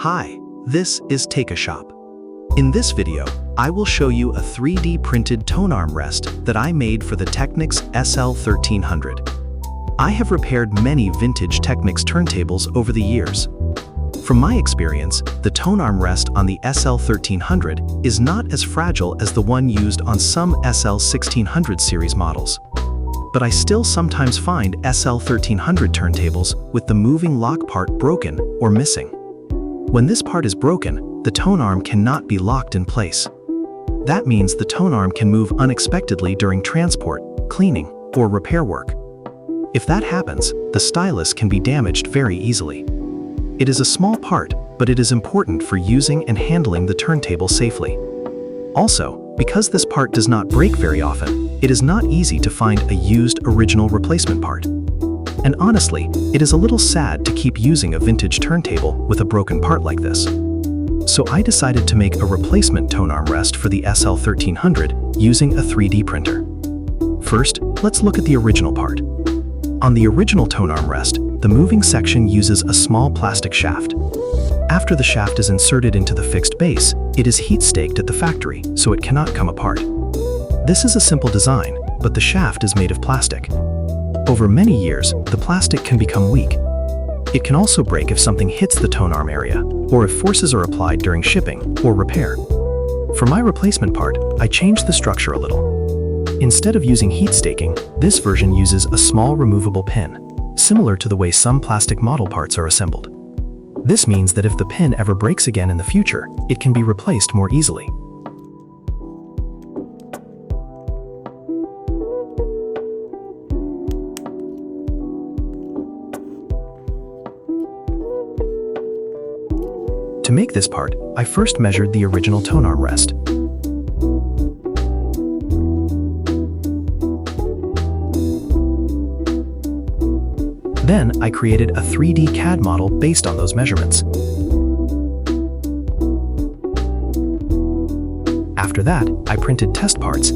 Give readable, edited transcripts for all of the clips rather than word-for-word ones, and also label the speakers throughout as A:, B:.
A: Hi, this is Take a Shop. In this video, I will show you a 3D printed tone armrest that I made for the Technics SL-1300. I have repaired many vintage Technics turntables over the years. From my experience, the tone armrest on the SL-1300 is not as fragile as the one used on some SL-1600 series models. But I still sometimes find SL-1300 turntables with the moving lock part broken or missing. When this part is broken, the tone arm cannot be locked in place. That means the tone arm can move unexpectedly during transport, cleaning, or repair work. If that happens, the stylus can be damaged very easily. It is a small part, but it is important for using and handling the turntable safely. Also, because this part does not break very often, it is not easy to find a used original replacement part. And honestly, it is a little sad to keep using a vintage turntable with a broken part like this. So I decided to make a replacement tone armrest for the SL-1300 using a 3D printer. First, let's look at the original part. On the original tone armrest, the moving section uses a small plastic shaft. After the shaft is inserted into the fixed base, it is heat staked at the factory, so it cannot come apart. This is a simple design, but the shaft is made of plastic. Over many years, the plastic can become weak. It can also break if something hits the tone arm area, or if forces are applied during shipping or repair. For my replacement part, I changed the structure a little. Instead of using heat staking, this version uses a small removable pin, similar to the way some plastic model parts are assembled. This means that if the pin ever breaks again in the future, it can be replaced more easily. To make this part, I first measured the original tone armrest. Then I created a 3D CAD model based on those measurements. After that, I printed test parts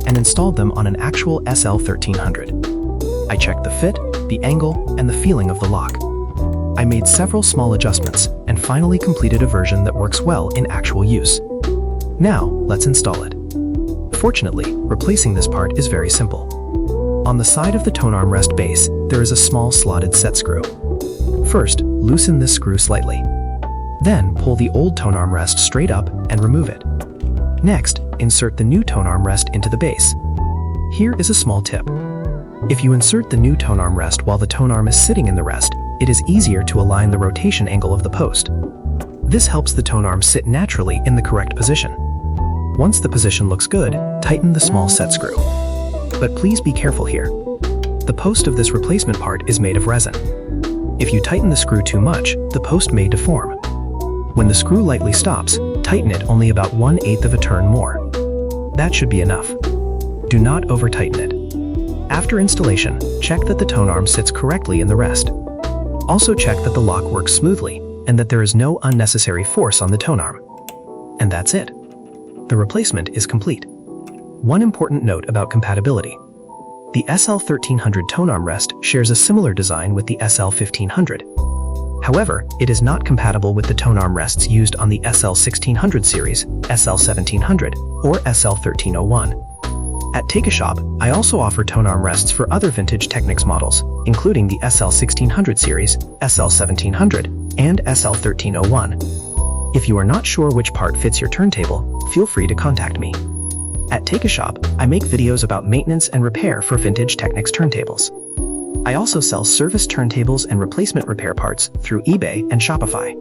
A: and installed them on an actual SL-1300. I checked the fit, the angle, and the feeling of the lock. I made several small adjustments and finally completed a version that works well in actual use. Now, let's install it. Fortunately, replacing this part is very simple. On the side of the tone armrest base, there is a small slotted set screw. First, loosen this screw slightly. Then, pull the old tone armrest straight up and remove it. Next, insert the new tone armrest into the base. Here is a small tip. If you insert the new tone armrest while the tone arm is sitting in the rest, it is easier to align the rotation angle of the post. This helps the tone arm sit naturally in the correct position. Once the position looks good, tighten the small set screw. But please be careful here. The post of this replacement part is made of resin. If you tighten the screw too much, the post may deform. When the screw lightly stops, tighten it only about 1/8 of a turn more. That should be enough. Do not over-tighten it. After installation, check that the tone arm sits correctly in the rest. Also check that the lock works smoothly and that there is no unnecessary force on the tone arm. And that's it. The replacement is complete. One important note about compatibility. The SL-1300 tone armrest shares a similar design with the SL-1500. However, it is not compatible with the tone armrests used on the SL-1600 series, SL-1700, or SL-1301. At Take a Shop, I also offer tone armrests for other vintage Technics models, including the SL-1600 series, SL-1700, and SL-1301. If you are not sure which part fits your turntable, feel free to contact me. At Take a Shop, I make videos about maintenance and repair for vintage Technics turntables. I also sell service turntables and replacement repair parts through eBay and Shopify.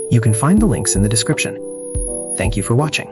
A: You can find the links in the description. Thank you for watching.